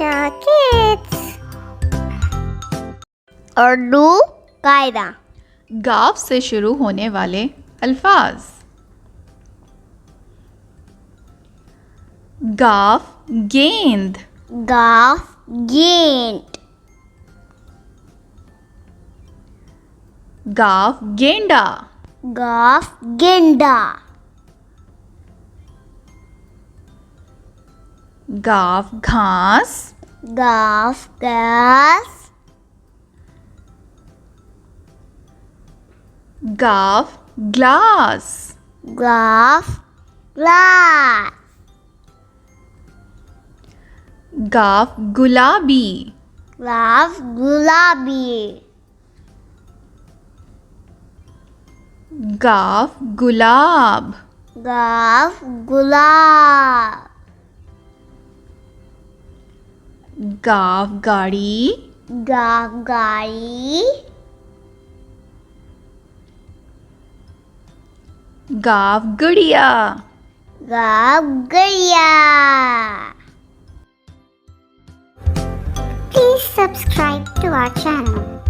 Tasha Kids. Urdu कायदा। गाफ से शुरू होने वाले अल्फाज। गाफ गेंद। गाफ गेंद। गाफ गेंडा। गाफ गेंडा। गाफ घास। गाफ घास। गाफ ग्लास। गाफ ग्लास। गाफ गुलाबी। गाफ गुलाबी। गाफ गुलाब। गाफ गुलाब। गाफ गाड़ी। गाफ गाड़ी। गाफ गुड़िया। गाफ गैया। Please subscribe to our channel.